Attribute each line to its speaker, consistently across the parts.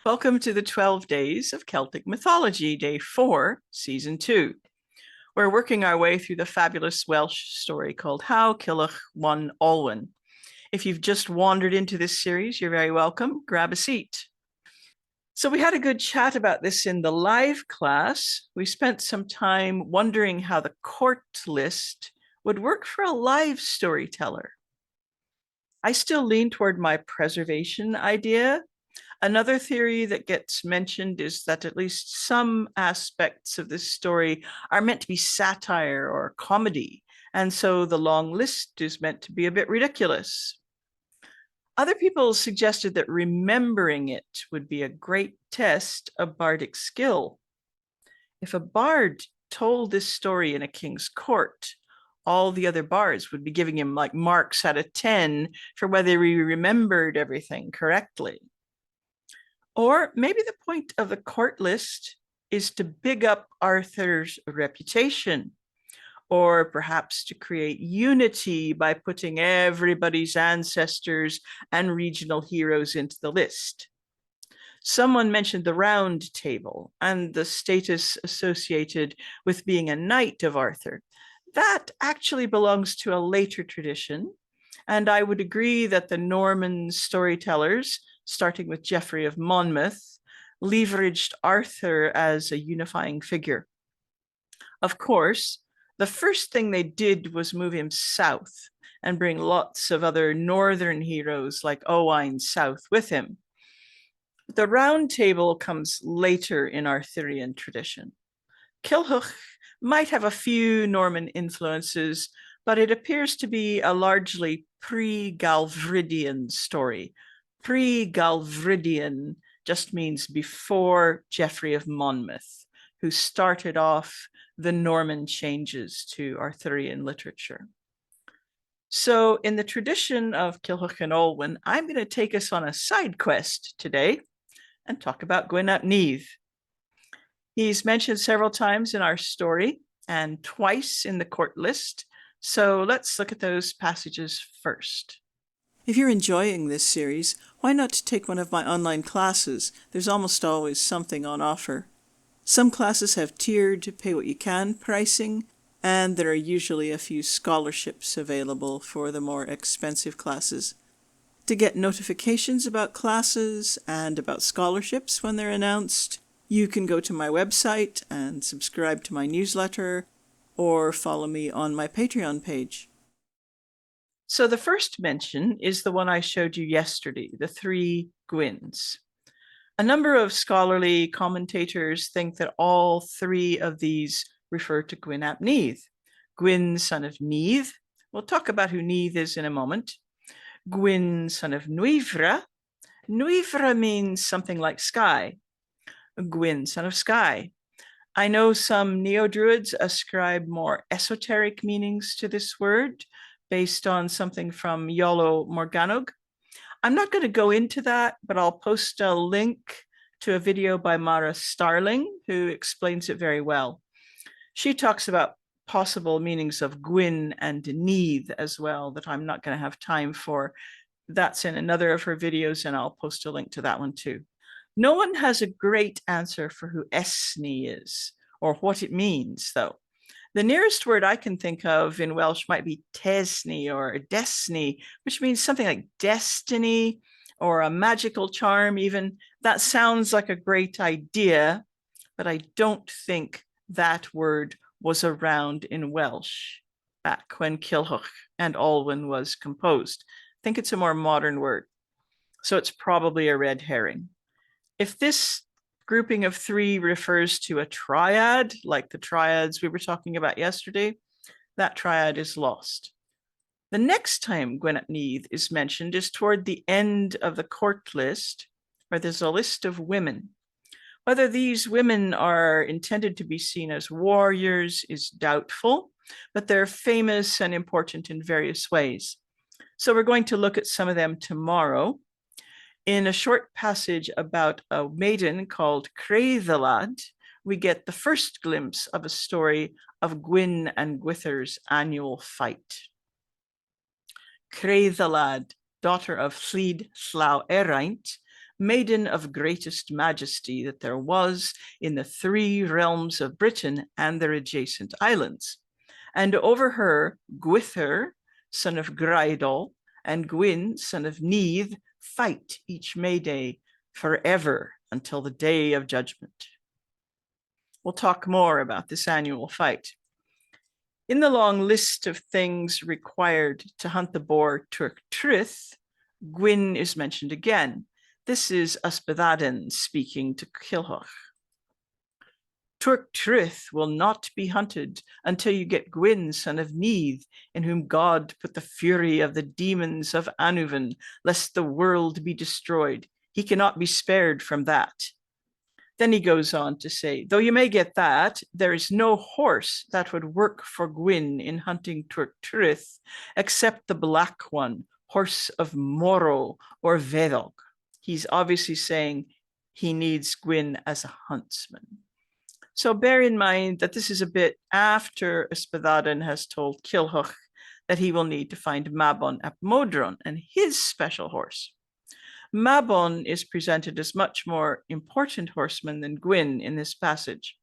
Speaker 1: Welcome to the 12 Days of Celtic Mythology, Day 4, Season 2. We're working our way through the fabulous Welsh story called How Cilwch Won Olwen. If you've just wandered into this series, you're very welcome. Grab a seat. So we had a good chat about this in the live class. We spent some time wondering how the court list would work for a live storyteller. I still lean toward my preservation idea. Another theory that gets mentioned is that at least some aspects of this story are meant to be satire or comedy, and so the long list is meant to be a bit ridiculous. Other people suggested that remembering it would be a great test of bardic skill. If a bard told this story in a king's court, all the other bards would be giving him like marks out of 10 for whether he remembered everything correctly. Or maybe the point of the court list is to big up Arthur's reputation, or perhaps to create unity by putting everybody's ancestors and regional heroes into the list. Someone mentioned the Round Table and the status associated with being a knight of Arthur. That actually belongs to a later tradition, and I would agree that the Norman storytellers, starting with Geoffrey of Monmouth, leveraged Arthur as a unifying figure. Of course, the first thing they did was move him south and bring lots of other northern heroes like Owain south with him. The Round Table comes later in Arthurian tradition. Cilwch might have a few Norman influences, but it appears to be a largely pre-Galvridian story. Pre-Galvridian just means before Geoffrey of Monmouth, who started off the Norman changes to Arthurian literature. So in the tradition of Cilwch and Olwen, I'm going to take us on a side quest today and talk about Gwyn ap Nudd. He's mentioned several times in our story and twice in the court list. So let's look at those passages first. If you're enjoying this series, why not take one of my online classes? There's almost always something on offer. Some classes have tiered pay what you can pricing, and there are usually a few scholarships available for the more expensive classes. To get notifications about classes and about scholarships when they're announced, you can go to my website and subscribe to my newsletter or follow me on my Patreon page. So the first mention is the one I showed you yesterday, the three Gwyns. A number of scholarly commentators think that all three of these refer to Gwyn ap Nudd. Gwyn, son of Nudd. We'll talk about who Nudd is in a moment. Gwyn, son of Nuivra. Nuivra means something like sky. Gwyn, son of sky. I know some neo-druids ascribe more esoteric meanings to this word based on something from Iolo Morgannwg. I'm not going to go into that, but I'll post a link to a video by Mhara Starling, who explains it very well. She talks about possible meanings of Gwyn and Nudd as well that I'm not going to have time for. That's in another of her videos, and I'll post a link to that one too. No one has a great answer for who Esni is or what it means, though. The nearest word I can think of in Welsh might be tesni or desni, which means something like destiny or a magical charm even. That sounds like a great idea, but I don't think that word was around in Welsh back when Cilwch and Olwen was composed. I think it's a more modern word, so it's probably a red herring. If this grouping of three refers to a triad, like the triads we were talking about yesterday, that triad is lost. The next time Gwyn ap Nudd is mentioned is toward the end of the court list, where there's a list of women. Whether these women are intended to be seen as warriors is doubtful, but they're famous and important in various ways. So we're going to look at some of them tomorrow. In a short passage about a maiden called Creiddelad, we get the first glimpse of a story of Gwyn and Gwythyr's annual fight. Creiddelad, daughter of Llyd Llaw Eraint, maiden of greatest majesty that there was in the 3 realms of Britain and their adjacent islands. And over her, Gwythyr, son of Graidol, and Gwyn, son of Nudd, fight each May Day forever until the day of judgment. We'll talk more about this annual fight. In the long list of things required to hunt the boar Turk Trith, Gwyn is mentioned again. This is Ysbyddaden speaking to Culhwch. Turk Trith will not be hunted until you get Gwyn, son of Nudd, in whom God put the fury of the demons of Anuvan, lest the world be destroyed. He cannot be spared from that. Then he goes on to say, though you may get that, there is no horse that would work for Gwyn in hunting Turk Trith, except the black one, horse of Moro or Vedog. He's obviously saying he needs Gwyn as a huntsman. So bear in mind that this is a bit after Ysbyddaden has told Culhwch that he will need to find Mabon ap Modron and his special horse. Mabon is presented as much more important horseman than Gwyn in this passage.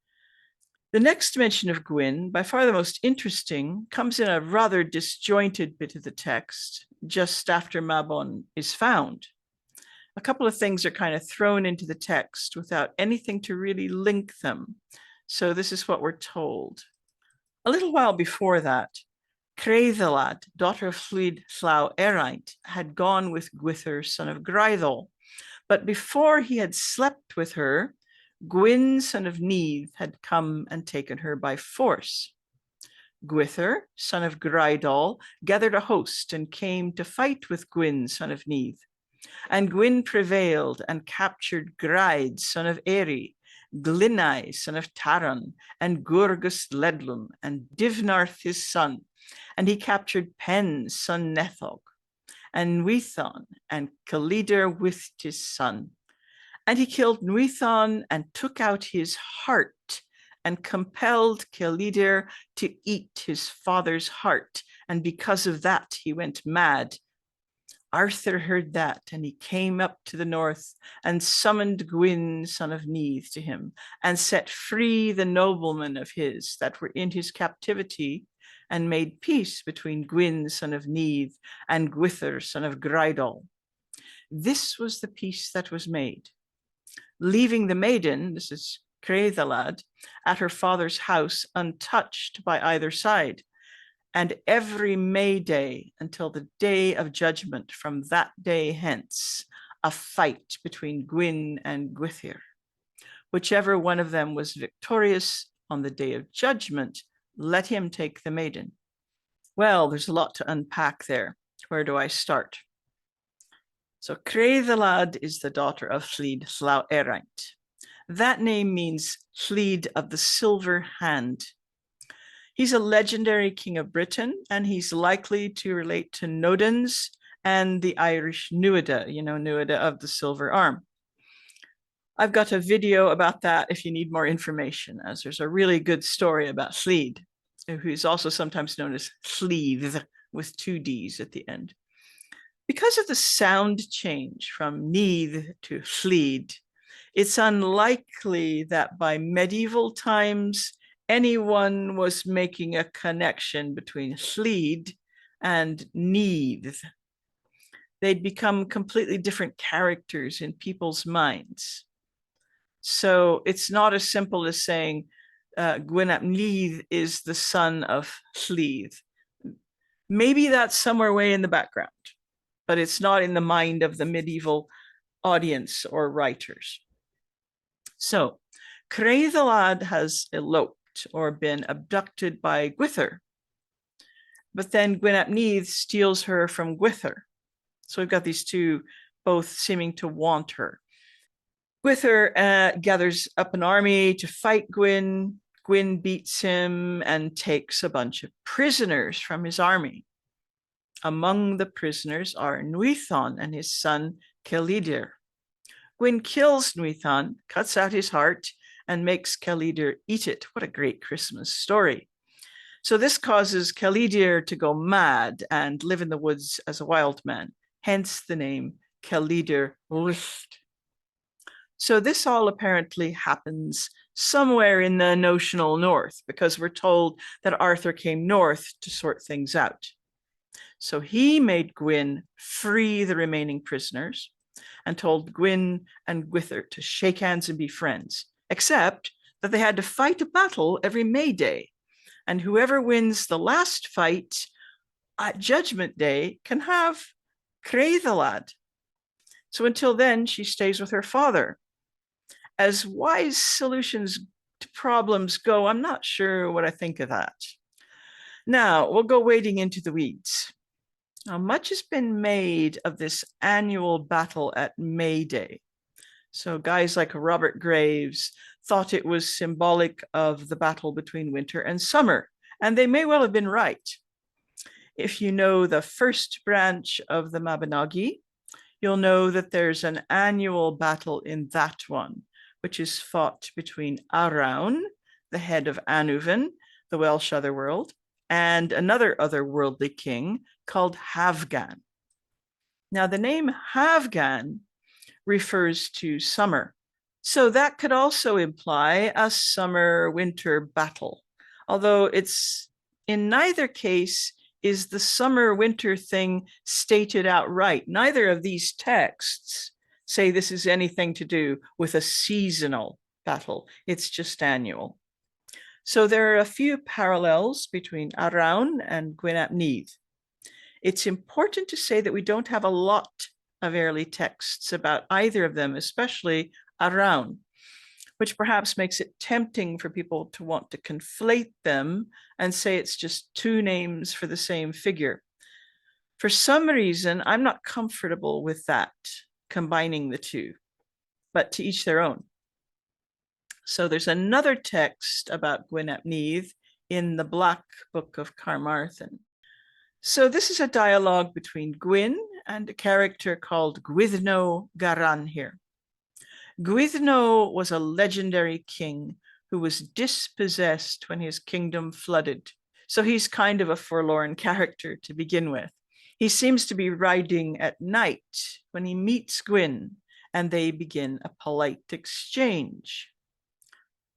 Speaker 1: The next mention of Gwyn, by far the most interesting, comes in a rather disjointed bit of the text, just after Mabon is found. A couple of things are kind of thrown into the text without anything to really link them. So this is what we're told. A little while before that, Creidhelad, daughter of Llyd Llaw Eraint, had gone with Gwythyr, son of Graidol. But before he had slept with her, Gwyn, son of Nudd, had come and taken her by force. Gwythyr, son of Graidol, gathered a host and came to fight with Gwyn, son of Nudd. And Gwyn prevailed and captured Graid, son of Eri, Glynai, son of Taran, and Gurgus Ledlum, and Divnarth, his son. And he captured Pen, son Nethog, and Nuithon, and Kalidir with his son. And he killed Nuithon and took out his heart and compelled Kalidir to eat his father's heart. And because of that, he went mad. Arthur heard that, and he came up to the north and summoned Gwyn, son of Nudd, to him, and set free the noblemen of his that were in his captivity, and made peace between Gwyn, son of Nudd, and Gwythyr, son of Graidol. This was the peace that was made. Leaving the maiden, this is Creidhelad, at her father's house untouched by either side, and every May Day until the day of judgment from that day hence, a fight between Gwyn and Gwythyr. Whichever one of them was victorious on the day of judgment, let him take the maiden. Well, there's a lot to unpack there. Where do I start? So Creidhelad is the daughter of Llyd Llaw Eraint. That name means Llyd of the silver hand. He's a legendary king of Britain, and he's likely to relate to Nodens and the Irish Nuada, Nuada of the silver arm. I've got a video about that if you need more information, as there's a really good story about Llyd, who is also sometimes known as Llydd with 2 Ds at the end. Because of the sound change from Nudd to Llyd, it's unlikely that by medieval times anyone was making a connection between Llyd and Nudd. They'd become completely different characters in people's minds. So it's not as simple as saying Gwyn ap Nudd is the son of Llyd. Maybe that's somewhere way in the background, but it's not in the mind of the medieval audience or writers. So Creidhelad has eloped or been abducted by Gwythyr, but then Gwyn ap Nudd steals her from Gwythyr. So we've got these two both seeming to want her. Gwythyr gathers up an army to fight Gwyn. Gwyn beats him and takes a bunch of prisoners from his army. Among the prisoners are Nuithon and his son Kalidir. Gwyn kills Nuithon, cuts out his heart, and makes Kalidir eat it. What a great Christmas story. So this causes Kalidir to go mad and live in the woods as a wild man, hence the name Kalidir Llyst. So this all apparently happens somewhere in the notional north, because we're told that Arthur came north to sort things out. So he made Gwyn free the remaining prisoners and told Gwyn and Gwythyr to shake hands and be friends, except that they had to fight a battle every May Day. And whoever wins the last fight at Judgment Day can have Creu the lad. So until then, she stays with her father. As wise solutions to problems go, I'm not sure what I think of that. Now, we'll go wading into the weeds. Now, much has been made of this annual battle at May Day. So guys like Robert Graves thought it was symbolic of the battle between winter and summer, and they may well have been right. If you know the first branch of the Mabinogi, you'll know that there's an annual battle in that one, which is fought between Arawn, the head of Annwfn, the Welsh otherworld, and another otherworldly king called Havgan. Now, the name Havgan refers to summer, so that could also imply a summer-winter battle, although it's in neither case is the summer-winter thing stated outright. Neither of these texts say this is anything to do with a seasonal battle. It's just annual. So there are a few parallels between Arawn and Gwyn ap Nudd. It's important to say that we don't have a lot of early texts about either of them, especially Arawn, which perhaps makes it tempting for people to want to conflate them and say it's just two names for the same figure. For some reason, I'm not comfortable with that, combining the two, but to each their own. So there's another text about Gwyn ap Nudd in the Black Book of Carmarthen. So this is a dialogue between Gwyn and a character called Gwyddno Garan here. Gwyddno was a legendary king who was dispossessed when his kingdom flooded. So he's kind of a forlorn character to begin with. He seems to be riding at night when he meets Gwyn, and they begin a polite exchange.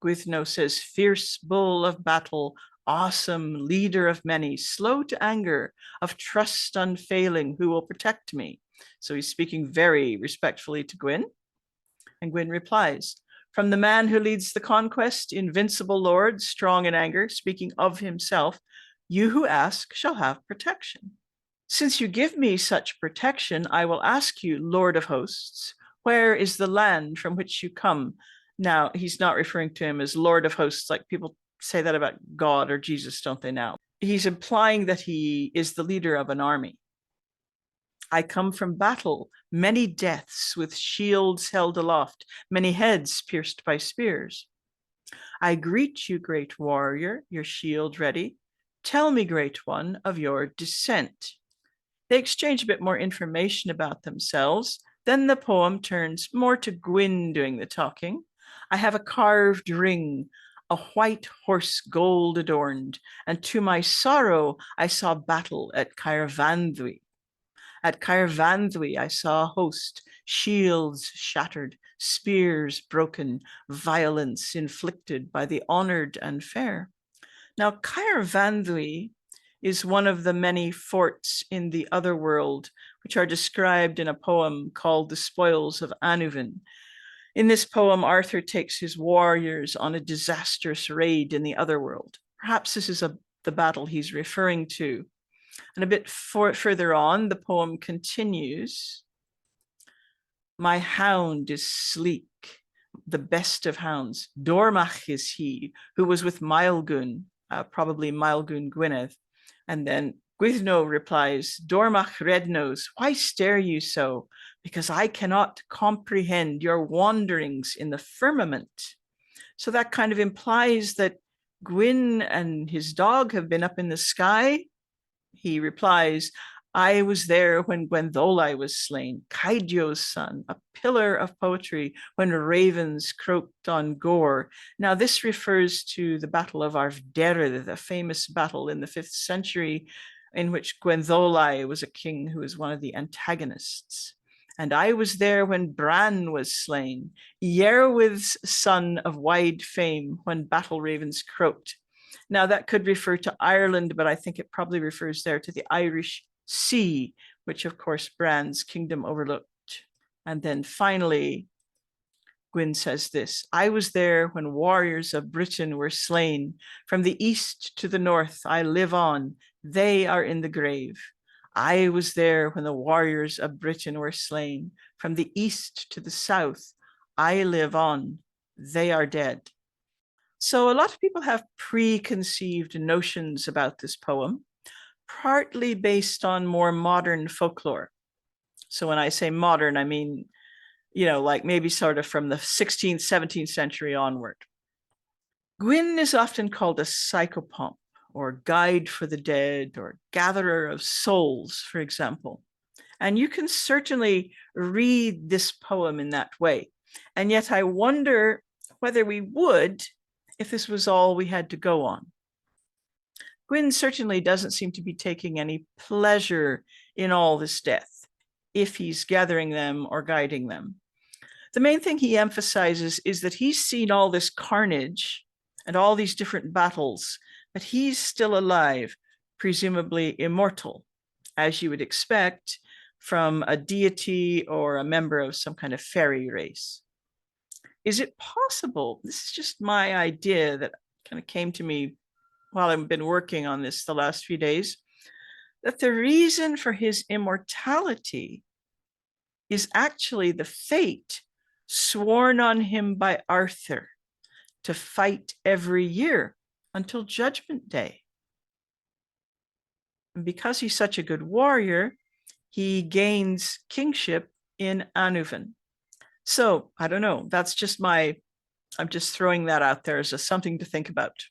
Speaker 1: Gwyddno says, "Fierce bull of battle, awesome leader of many, slow to anger, of trust unfailing, who will protect me?" So he's speaking very respectfully to Gwyn. And Gwyn replies, "From the man who leads the conquest, invincible lord, strong in anger, speaking of himself, you who ask shall have protection. Since you give me such protection, I will ask you, Lord of hosts, where is the land from which you come?" Now, he's not referring to him as Lord of hosts, like people say that about God or Jesus, don't they now? He's implying that he is the leader of an army. "I come from battle, many deaths with shields held aloft, many heads pierced by spears. I greet you, great warrior, your shield ready. Tell me, great one, of your descent." They exchange a bit more information about themselves. Then the poem turns more to Gwyn doing the talking. "I have a carved ring, a white horse gold adorned, and to my sorrow I saw battle at Caerfandwi. At Caerfandwi I saw a host, shields shattered, spears broken, violence inflicted by the honored and fair." Now, Caerfandwi is one of the many forts in the otherworld, which are described in a poem called The Spoils of Annwfn. In this poem, Arthur takes his warriors on a disastrous raid in the otherworld. Perhaps this is the battle he's referring to. And a bit further on, the poem continues. "My hound is sleek, the best of hounds. Dormach is he, who was with Maelgwn," probably Maelgwn Gwynedd. And then Gwyddno replies, "Dormach Rednose, why stare you so? Because I cannot comprehend your wanderings in the firmament." So that kind of implies that Gwyn and his dog have been up in the sky. He replies, "I was there when Gwenddolai was slain, Caidio's son, a pillar of poetry, when ravens croaked on Gore." Now, this refers to the Battle of Arfderydd, a famous battle in the 5th century in which Gwenddolai was a king who was one of the antagonists. And I was there when Bran was slain, Yerwith's son of wide fame, when battle ravens croaked. Now that could refer to Ireland, but I think it probably refers there to the Irish Sea, which of course Bran's kingdom overlooked. And then finally, Gwyn says this: I was there when warriors of Britain were slain. From the east to the north, I live on. They are in the grave. I was there when the warriors of Britain were slain. From the east to the south, I live on. They are dead. So a lot of people have preconceived notions about this poem, partly based on more modern folklore. So when I say modern, I mean, like maybe sort of from the 16th, 17th century onward. Gwyn is often called a psychopomp, or guide for the dead, or gatherer of souls, for example. And you can certainly read this poem in that way. And yet I wonder whether we would if this was all we had to go on. Gwyn certainly doesn't seem to be taking any pleasure in all this death, if he's gathering them or guiding them. The main thing he emphasizes is that he's seen all this carnage and all these different battles, but he's still alive, presumably immortal, as you would expect from a deity or a member of some kind of fairy race. Is it possible? This is just my idea that kind of came to me while I've been working on this the last few days, that the reason for his immortality is actually the fate sworn on him by Arthur to fight every year until Judgment Day. And because he's such a good warrior, he gains kingship in Annuvin. So I don't know, that's just I'm just throwing that out there as something to think about.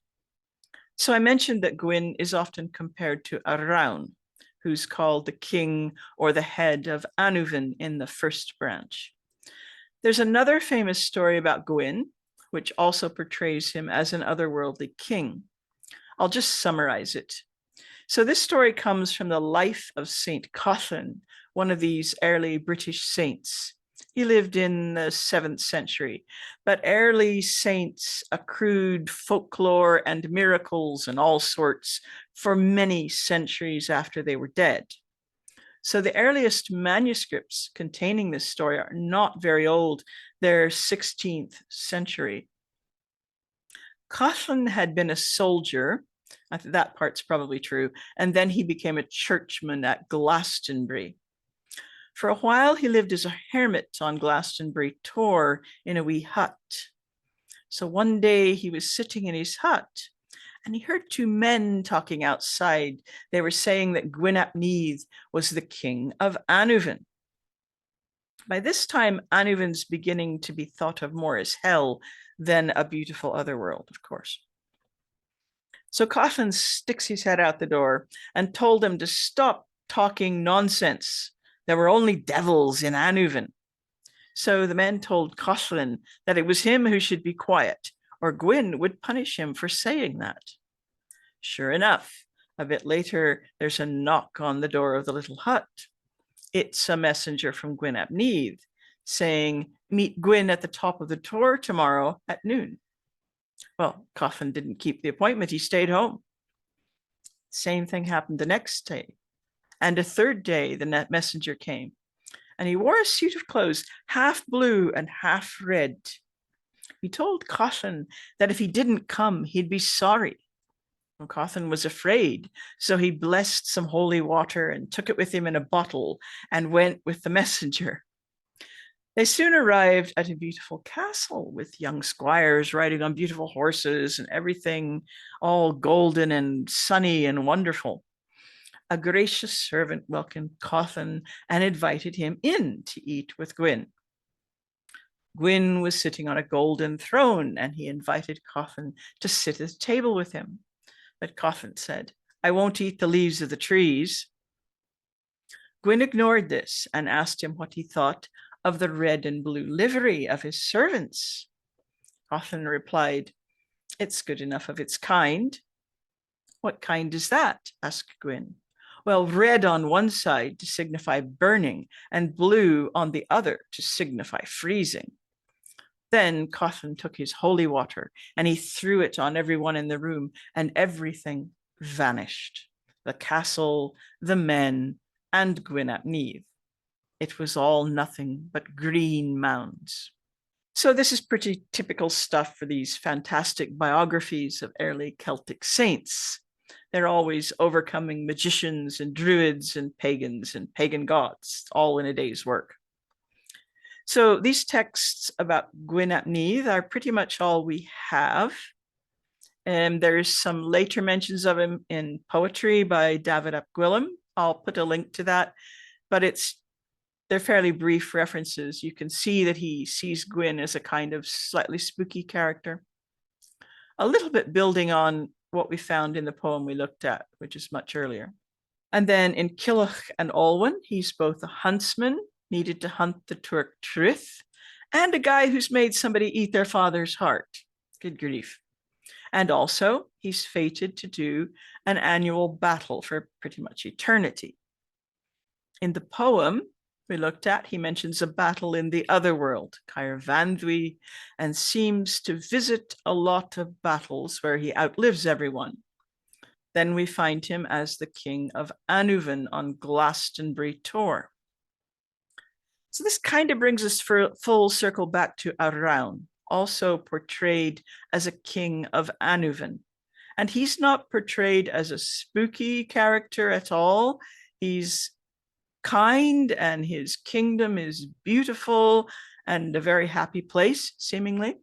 Speaker 1: So I mentioned that Gwyn is often compared to Arawn, who's called the king or the head of Annuvin in the first branch. There's another famous story about Gwyn, which also portrays him as an otherworldly king. I'll just summarize it. So this story comes from the life of Saint Cawthon, one of these early British saints. He lived in the 7th century, but early saints accrued folklore and miracles and all sorts for many centuries after they were dead. So the earliest manuscripts containing this story are not very old. They're 16th century. Cawthon had been a soldier. I think that part's probably true. And then he became a churchman at Glastonbury. For a while, he lived as a hermit on Glastonbury Tor in a wee hut. So one day he was sitting in his hut and he heard two men talking outside. They were saying that Gwyn ap Nudd was the king of Annuvin. By this time, Annuvin's beginning to be thought of more as hell than a beautiful otherworld, of course. So Cawthon sticks his head out the door and told them to stop talking nonsense. There were only devils in Annuvin. So the men told Cawthon that it was him who should be quiet, or Gwyn would punish him for saying that. Sure enough, a bit later, there's a knock on the door of the little hut. It's a messenger from Gwyn ap Nudd saying, meet Gwyn at the top of the Tor tomorrow at noon. Well, Cawthon didn't keep the appointment. He stayed home. Same thing happened the next day. And a third day, the messenger came. And he wore a suit of clothes, half blue and half red. He told Cawthon that if he didn't come, he'd be sorry. Well, Cawthon was afraid, so he blessed some holy water and took it with him in a bottle and went with the messenger. They soon arrived at a beautiful castle with young squires riding on beautiful horses and everything all golden and sunny and wonderful. A gracious servant welcomed Cawthon and invited him in to eat with Gwyn. Gwyn was sitting on a golden throne and he invited Cawthon to sit at the table with him. But Cawthon said, I won't eat the leaves of the trees. Gwyn ignored this and asked him what he thought of the red and blue livery of his servants. Cawthon replied, it's good enough of its kind. What kind is that? Asked Gwyn. Well, red on one side to signify burning and blue on the other to signify freezing. Then Cawthon took his holy water and he threw it on everyone in the room, and everything vanished. The castle, the men, and Gwyn ap Nudd. It was all nothing but green mounds. So this is pretty typical stuff for these fantastic biographies of early Celtic saints. They're always overcoming magicians and druids and pagan gods, all in a day's work. So these texts about Gwyn ap Nudd are pretty much all we have. And there's some later mentions of him in poetry by Dafydd ap Gwilym. I'll put a link to that, but they're fairly brief references. You can see that he sees Gwyn as a kind of slightly spooky character. A little bit building on what we found in the poem we looked at, which is much earlier. And then in Cilwch and Olwen, he's both a huntsman, needed to hunt the Turk Truth, and a guy who's made somebody eat their father's heart. Good grief. And also, he's fated to do an annual battle for pretty much eternity. In the poem we looked at, he mentions a battle in the other world, Caer Vanddwy, and seems to visit a lot of battles where he outlives everyone. Then we find him as the king of Annwfn on Glastonbury Tor. So this kind of brings us for full circle back to Arawn, also portrayed as a king of Annwfn. And he's not portrayed as a spooky character at all. He's kind, and his kingdom is beautiful and a very happy place, seemingly.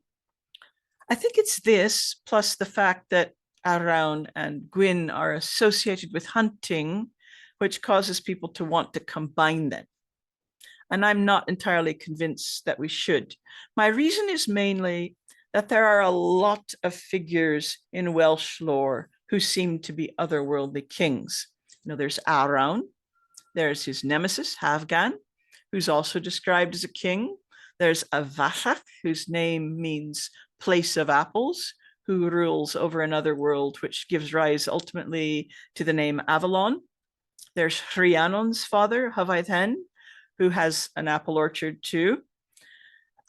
Speaker 1: I think it's this, plus the fact that Arawn and Gwyn are associated with hunting, which causes people to want to combine them. And I'm not entirely convinced that we should. My reason is mainly that there are a lot of figures in Welsh lore who seem to be otherworldly kings. You know, there's Arawn, there's his nemesis, Havgan, who's also described as a king. There's Avallach, whose name means place of apples, who rules over another world, which gives rise ultimately to the name Avalon. There's Rhiannon's father, Havaithen, who has an apple orchard too.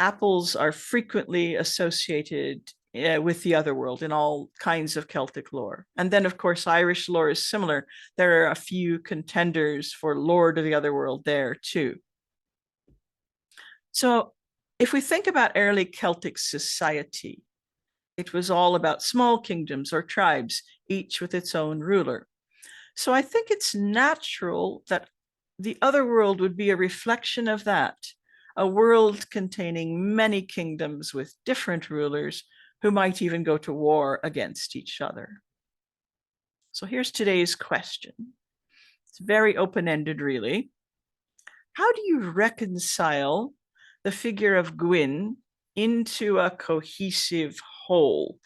Speaker 1: Apples are frequently associated with the other world in all kinds of Celtic lore. And then, of course, Irish lore is similar. There are a few contenders for Lord of the Otherworld there too. So if we think about early Celtic society, it was all about small kingdoms or tribes, each with its own ruler. So I think it's natural that the other world would be a reflection of that, a world containing many kingdoms with different rulers who might even go to war against each other. So here's today's question. It's very open-ended, really. How do you reconcile the figure of Gwyn into a cohesive whole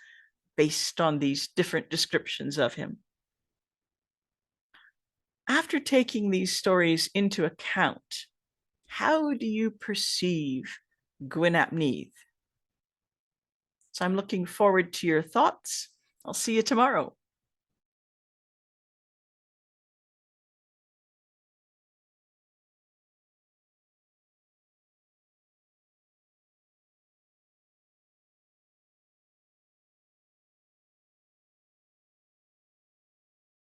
Speaker 1: based on these different descriptions of him? After taking these stories into account, how do you perceive Gwyn ap Nudd? So I'm looking forward to your thoughts. I'll see you tomorrow.